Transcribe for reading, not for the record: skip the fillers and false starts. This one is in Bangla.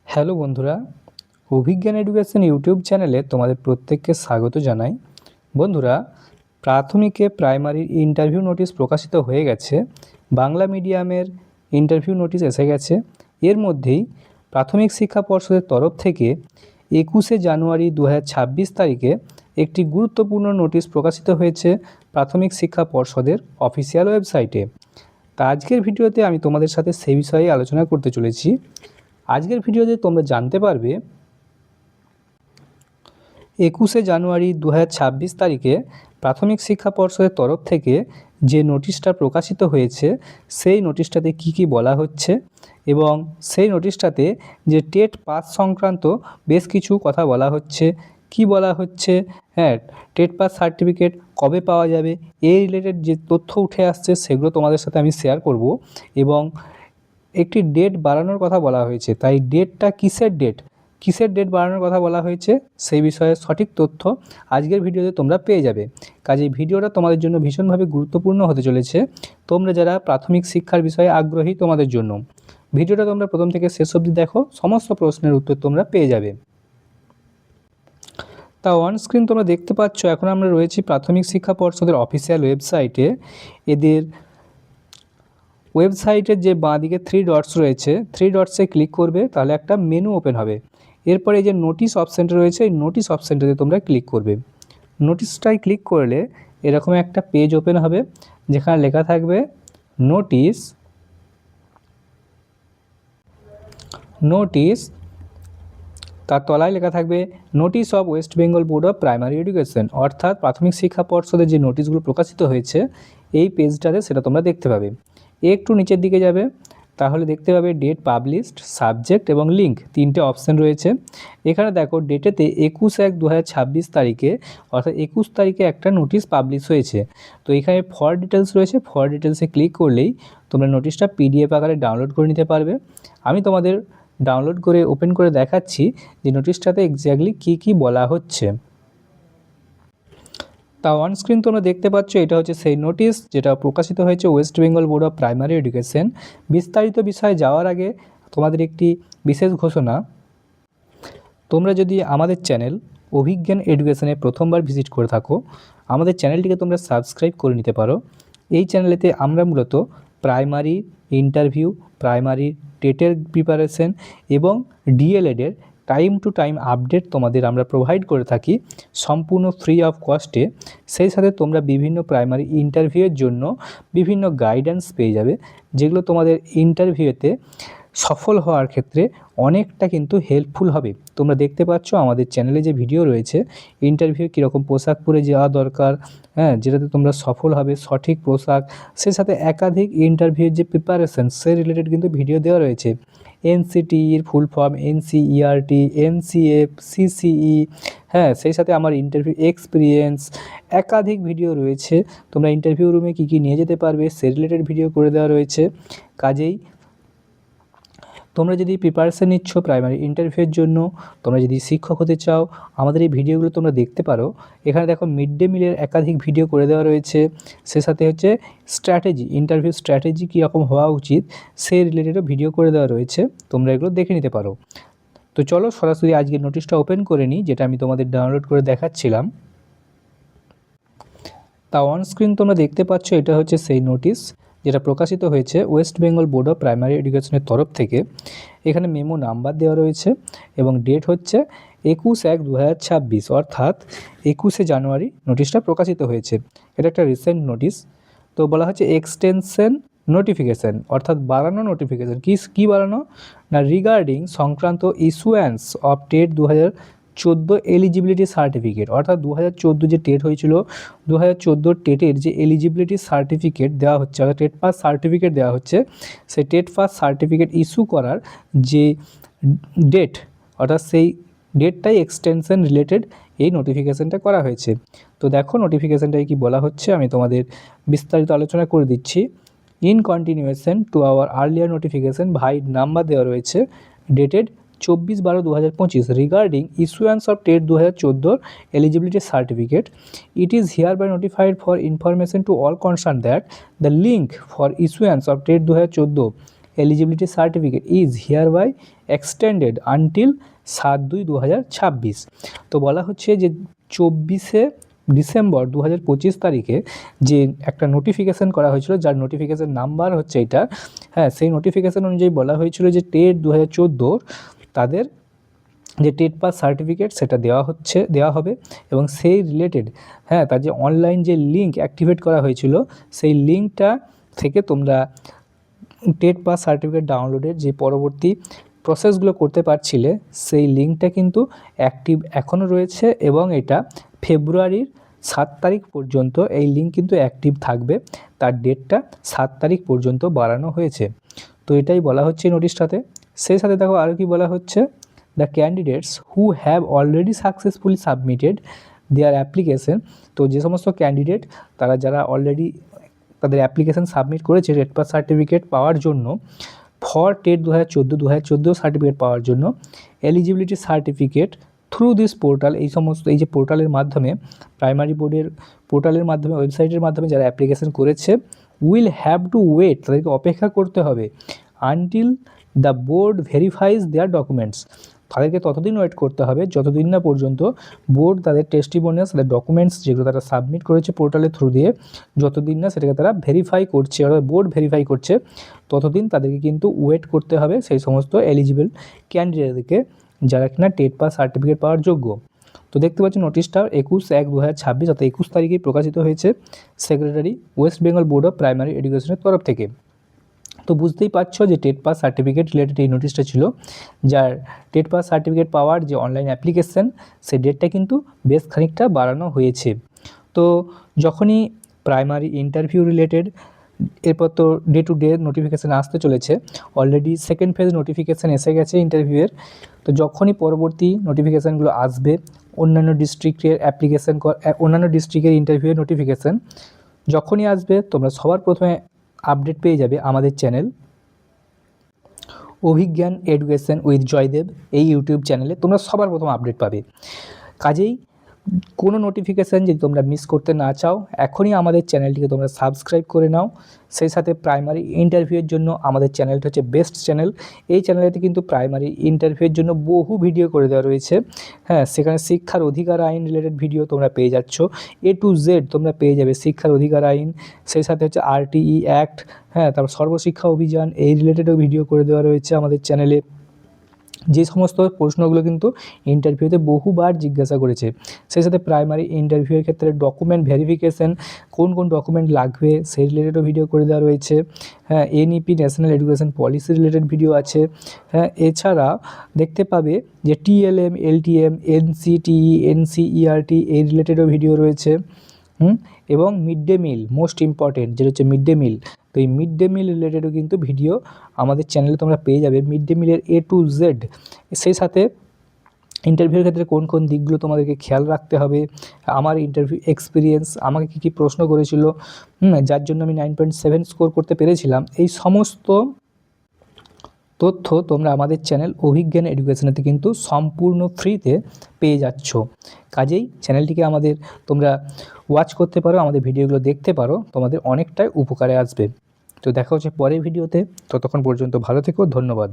হ্যালো বন্ধুরা, অভিজ্ঞান এডুকেশন ইউটিউব চ্যানেলে তোমাদের প্রত্যেককে স্বাগত জানাই। বন্ধুরা, প্রাথমিকে প্রাইমারির ইন্টারভিউ নোটিশ প্রকাশিত হয়ে গেছে। বাংলা মিডিয়ামের ইন্টারভিউ নোটিশ এসে গেছে। এর মধ্যেই প্রাথমিক শিক্ষা পর্ষদের তরফ থেকে 21শে জানুয়ারি 2026 তারিখে একটি গুরুত্বপূর্ণ নোটিশ প্রকাশিত হয়েছে প্রাথমিক শিক্ষা পর্ষদের অফিসিয়াল ওয়েবসাইটে। তা আজকের ভিডিওতে আমি তোমাদের সাথে সেই বিষয়ে আলোচনা করতে চলেছি। আজকের ভিডিওতে তোমরা জানতে পারবে 21শে জানুয়ারি 2026 তারিখে প্রাথমিক শিক্ষা পর্ষদের তরফ থেকে যে নোটিশটা প্রকাশিত হয়েছে সেই নোটিশটাতে কি বলা হচ্ছে এবং সেই নোটিশটাতে যে টেট পাস সংক্রান্ত বেশ কিছু কথা বলা হচ্ছে। কি বলা হচ্ছে, টেট পাস সার্টিফিকেট কবে পাওয়া যাবে, এই রিলেটেড যে তথ্য উঠে আসছে সেগুলো তোমাদের সাথে আমি শেয়ার করব। এবং একটি ডেট বাড়ানোর কথা বলা হয়েছে, তাই ডেটটা কিসের ডেট বাড়ানোর কথা বলা হয়েছে সেই বিষয়ে সঠিক তথ্য আজকের ভিডিওতে তোমরা পেয়ে যাবে। কাজেই ভিডিওটা তোমাদের জন্য ভীষণভাবে গুরুত্বপূর্ণ হতে চলেছে। তোমরা যারা প্রাথমিক শিক্ষার বিষয়ে আগ্রহী তোমাদের জন্য ভিডিওটা তোমরা প্রথম থেকে শেষ অবধি দেখো, সমস্ত প্রশ্নের উত্তর তোমরা পেয়ে যাবে। তা অন স্ক্রিন তোমরা দেখতে পাচ্ছ, এখন আমরা রয়েছি প্রাথমিক শিক্ষা পর্ষদের অফিসিয়াল ওয়েবসাইটে। এদের ওয়েবসাইটের যে বাঁদিকে 3 ডটস রয়েছে, 3 ডটসে ক্লিক করবে, তাহলে একটা মেনু ওপেন হবে। এরপরে এই যে নোটিশ অপশানটা রয়েছে, এই নোটিশ অপশানটাতে তোমরা ক্লিক করবে। নোটিশটায় ক্লিক করলে এরকম একটা পেজ ওপেন হবে যেখানে লেখা থাকবে নোটিশ, তার তলায় লেখা থাকবে notice of West Bengal board of primary education, অর্থাৎ প্রাথমিক শিক্ষা পর্ষদের যে নোটিশগুলো প্রকাশিত হয়েছে এই পেজটাতে সেটা তোমরা দেখতে পাবে। একটু নিচের দিকে যাবে, তাহলে দেখতে পাবে ডেট পাবলিশড, সাবজেক্ট এবং লিঙ্ক, তিনটে অপশান রয়েছে। এখানে দেখো ডেটেতে 21/1/2026 তারিখে, অর্থাৎ 21 তারিখে একটা নোটিশ পাবলিশ হয়েছে। তো এখানে ফর ডিটেলস রয়েছে, ফর ডিটেলসে ক্লিক করলেই তোমরা নোটিশটা পিডিএফ আকারে ডাউনলোড করে নিতে পারবে। আমি তোমাদের ডাউনলোড করে ওপেন করে দেখাচ্ছি যে নোটিশটাতে এক্স্যাক্টলি কি বলা হচ্ছে। তা অন স্ক্রিন তোমরা দেখতে পাচ্ছ, এটা হচ্ছে সেই নোটিশ যেটা প্রকাশিত হয়েছে West Bengal board of primary education. বিস্তারিত বিষয়ে যাওয়ার আগে তোমাদের একটি বিশেষ ঘোষণা। তোমরা যদি আমাদের চ্যানেল অভিজ্ঞান এডুকেশনে প্রথমবার ভিজিট করে থাকো, আমাদের চ্যানেলটিকে তোমরা সাবস্ক্রাইব করে নিতে পারো। এই চ্যানেলেতে আমরা মূলত প্রাইমারি ইন্টারভিউ, প্রাইমারি টেটের প্রিপারেশন এবং ডিএলএডের টাইম টু টাইম আপডেট তোমাদের আমরা প্রোভাইড করে থাকি সম্পূর্ণ ফ্রি অফ কস্টে। সেই সাথে তোমরা বিভিন্ন প্রাইমারি ইন্টারভিউয়ের জন্য বিভিন্ন গাইডেন্স পেয়ে যাবে, যেগুলো তোমাদের ইন্টারভিউতে সফল হওয়ার ক্ষেত্রে অনেকটা কিন্তু হেল্পফুল হবে। তোমরা দেখতে পাচ্ছ আমাদের চ্যানেলে যে ভিডিও রয়েছে, ইন্টারভিউ কীরকম পোশাক পরে যাওয়া দরকার, যেটাতে তোমরা সফল হবে, সঠিক পোশাক, সেই সাথে একাধিক ইন্টারভিউর যে প্রিপারেশন সেই রিলেটেড কিন্তু ভিডিও দেওয়া রয়েছে। এনসিটির full form, NCERT, NCF, CCE, সেই সাথে আমার ইন্টারভিউ এক্সপিরিয়েন্স, একাধিক ভিডিও রয়েছে। তোমরা ইন্টারভিউ রুমে কী নিয়ে যেতে পারবে সে রিলেটেড ভিডিও করে দেওয়া রয়েছে। কাজেই তোমরা যদি প্রিপারেশান নিচ্ছ প্রাইমারি ইন্টারভিউয়ের জন্য, তোমরা যদি শিক্ষক হতে চাও, আমাদের এই ভিডিওগুলো তোমরা দেখতে পারো। এখানে দেখো মিড ডে মিলের একাধিক ভিডিও করে দেওয়া রয়েছে। সে সাথে হচ্ছে স্ট্র্যাটেজি, ইন্টারভিউ স্ট্র্যাটেজি কীরকম হওয়া উচিত সেই রিলেটেডও ভিডিও করে দেওয়া রয়েছে, তোমরা এগুলো দেখে নিতে পারো। তো চলো সরাসরি আজকের নোটিশটা ওপেন করে নিই, যেটা আমি তোমাদের ডাউনলোড করে দেখাচ্ছিলাম। তা অন স্ক্রিন তোমরা দেখতে পাচ্ছ, এটা হচ্ছে সেই নোটিশ যেটা প্রকাশিত হয়েছে West Bengal board of primary এডুকেশনের তরফ থেকে। এখানে মেমো নাম্বার দেওয়া রয়েছে এবং ডেট হচ্ছে 21/1/2026, অর্থাৎ 21শে জানুয়ারি নোটিশটা প্রকাশিত হয়েছে। এটা একটা রিসেন্ট নোটিশ। তো বলা হচ্ছে এক্সটেনশন নোটিফিকেশান, অর্থাৎ বাড়ানো নোটিফিকেশান। কি বাড়ানো না, রিগার্ডিং সংক্রান্ত issuance of TET 2014 eligibility certificate, অর্থাৎ 2014 যে টেট হয়েছিল, 2014 টেটের যে এলিজিবিলিটি সার্টিফিকেট দেওয়া হচ্ছে, অর্থাৎ টেট পাস সার্টিফিকেট দেওয়া হচ্ছে, সেই টেট পাস সার্টিফিকেট ইস্যু করার যে ডেট, অর্থাৎ সেই ডেটটাই এক্সটেনশন রিলেটেড এই নোটিফিকেশানটা করা হয়েছে। তো দেখো নোটিফিকেশানটায় কি বলা হচ্ছে, আমি তোমাদের বিস্তারিত আলোচনা করে দিচ্ছি। In continuation to our earlier notification, ভাই নাম্বার দেওয়া রয়েছে, dated 24/12/2025 regarding issuance of TET 2014 eligibility certificate, it is hereby notified for information to all concerned that the link for issuance of TET 2014 eligibility certificate is hereby extended until 7/2/2026। তো বলা হচ্ছে যে 24শে ডিসেম্বর 2025 তারিখে যে একটা নোটিফিকেশান করা হয়েছিল, যার নোটিফিকেশান নাম্বার হচ্ছে এটা, হ্যাঁ, সেই নোটিফিকেশান অনুযায়ী বলা হয়েছিল যে টেট 2014 তাদের যে টেট পাস সার্টিফিকেট সেটা দেওয়া হবে এবং সেই রিলেটেড, হ্যাঁ, তার যে অনলাইন যে লিঙ্ক অ্যাক্টিভেট করা হয়েছিল সেই লিঙ্কটা থেকে তোমরা টেট পাস সার্টিফিকেট ডাউনলোডের যে পরবর্তী প্রসেসগুলো করতে পারছিলে সেই লিঙ্কটা কিন্তু অ্যাক্টিভ এখনও রয়েছে এবং এটা ফেব্রুয়ারির 7 তারিখ পর্যন্ত এই লিঙ্ক কিন্তু অ্যাক্টিভ থাকবে। তার ডেটটা 7 তারিখ পর্যন্ত বাড়ানো হয়েছে। তো এটাই বলা হচ্ছে এই নোটিশটাতে। সেই সাথে দেখো আরও কি বলা হচ্ছে, the candidates who have already successfully submitted their application. তো যে সমস্ত ক্যান্ডিডেট যারা অলরেডি তাদের অ্যাপ্লিকেশান সাবমিট করেছে টেট পাস সার্টিফিকেট পাওয়ার জন্য, ফর টেট 2014 সার্টিফিকেট পাওয়ার জন্য, eligibility certificate through this portal, এই যে পোর্টালের মাধ্যমে, প্রাইমারি বোর্ডের পোর্টালের মাধ্যমে, ওয়েবসাইটের মাধ্যমে যারা অ্যাপ্লিকেশান করেছে, উইল হ্যাভ টু ওয়েট, তাদেরকে অপেক্ষা করতে হবে, until the board verifies their documents, তাদেরকে ততদিন ওয়েট করতে হবে যতদিন না পর্যন্ত বোর্ড তাদের টেস্টিমোনিয়ালস, তাদের ডকুমেন্টস যেগুলো তারা সাবমিট করেছে পোর্টালের থ্রু দিয়ে, যতদিন না সেটাকে তারা ভেরিফাই করছে, অর্থাৎ বোর্ড ভেরিফাই করছে, ততদিন তাদেরকে কিন্তু ওয়েট করতে হবে সেই সমস্ত এলিজিবল ক্যান্ডিডেটদেরকে যারা কিনা টেট পাস সার্টিফিকেট পাওয়ার যোগ্য। তো দেখতে পাচ্ছি নোটিশটা 21/1/2026 অর্থাৎ 21 তারিখেই প্রকাশিত হয়েছে secretary West Bengal board of primary এডুকেশনের তরফ থেকে। তো বুঝতেই পারছো যে টেট পাস সার্টিফিকেট রিলেটেড এই নোটিশটা ছিল, যার টেট পাস সার্টিফিকেট পাওয়ার যে অনলাইন অ্যাপ্লিকেশান সেই ডেটটা কিন্তু বেশ খানিকটা বাড়ানো হয়েছে। তো যখনই প্রাইমারি ইন্টারভিউ রিলেটেড, এরপর তো ডে টু ডে নোটিফিকেশান আসতে চলেছে, অলরেডি সেকেন্ড ফেজ নোটিফিকেশান এসে গেছে ইন্টারভিউয়ের। তো যখনই পরবর্তী নোটিফিকেশানগুলো আসবে, অন্যান্য ডিস্ট্রিক্টের ইন্টারভিউয়ের নোটিফিকেশান যখনই আসবে, তোমরা সবার প্রথমে আপডেট পেয়ে যাবে আমাদের channel Abhigyan education with Joydev, এই ইউটিউব চ্যানেলে তোমরা সবার প্রথম আপডেট পাবে। কাজেই কোনো নোটিফিকেশান যদি তোমরা মিস করতে না চাও, এখনই আমাদের চ্যানেলটিকে তোমরা সাবস্ক্রাইব করে নাও। সেই সাথে প্রাইমারি ইন্টারভিউয়ের জন্য আমাদের চ্যানেলটা হচ্ছে বেস্ট চ্যানেল। এই চ্যানেলটি কিন্তু প্রাইমারি ইন্টারভিউয়ের জন্য বহু ভিডিও করে দেওয়া রয়েছে, হ্যাঁ, সেখানে শিক্ষার অধিকার আইন রিলেটেড ভিডিও তোমরা পেয়ে যাচ্ছ, A to Z তোমরা পেয়ে যাবে শিক্ষার অধিকার আইন, সেই সাথে হচ্ছে RTE অ্যাক্ট, হ্যাঁ, তারপর সর্বশিক্ষা অভিযান, এই রিলেটেডও ভিডিও করে দেওয়া রয়েছে আমাদের চ্যানেলে। যে সমস্ত প্রশ্নগুলো কিন্তু ইন্টারভিউতে বহুবার জিজ্ঞাসা করেছে, সেই সাথে প্রাইমারি ইন্টারভিউয়ের ক্ষেত্রে ডকুমেন্ট ভেরিফিকেশান, কোন কোন ডকুমেন্ট লাগবে সেই রিলেটেডও ভিডিও করে দেওয়া রয়েছে, হ্যাঁ, NEP national education policy related video আছে, হ্যাঁ, এছাড়া দেখতে পাবে যে TLM, LTM, NCTE, NCERT এই রিলেটেডও ভিডিও রয়েছে, এবং mid day meal, most important যেটা হচ্ছে মিড ডে মিল। তো এই মিড ডে মিল রিলেটেডও কিন্তু ভিডিও আমাদের চ্যানেলে তোমরা পেয়ে যাবে, মিড ডে মিলের A to Z। সেই সাথে ইন্টারভিউর ক্ষেত্রে কোন কোন দিকগুলো তোমাদেরকে খেয়াল রাখতে হবে, আমার ইন্টারভিউ এক্সপিরিয়েন্স, আমাকে কী কী প্রশ্ন করেছিল, যার জন্য আমি 9.7 স্কোর করতে পেরেছিলাম, এই সমস্ত তথ্য তোমরা আমাদের চ্যানেল অভিজ্ঞান এডুকেশনেতে কিন্তু সম্পূর্ণ ফ্রিতে পেয়ে যাচ্ছ। কাজেই চ্যানেলটিকে তোমরা ওয়াচ করতে পারো, আমাদের ভিডিওগুলো দেখতে পারো, তোমাদের অনেকটাই উপকারে আসবে। তো দেখা হচ্ছে পরের ভিডিওতে, ততক্ষণ পর্যন্ত ভালো থেকো, ধন্যবাদ।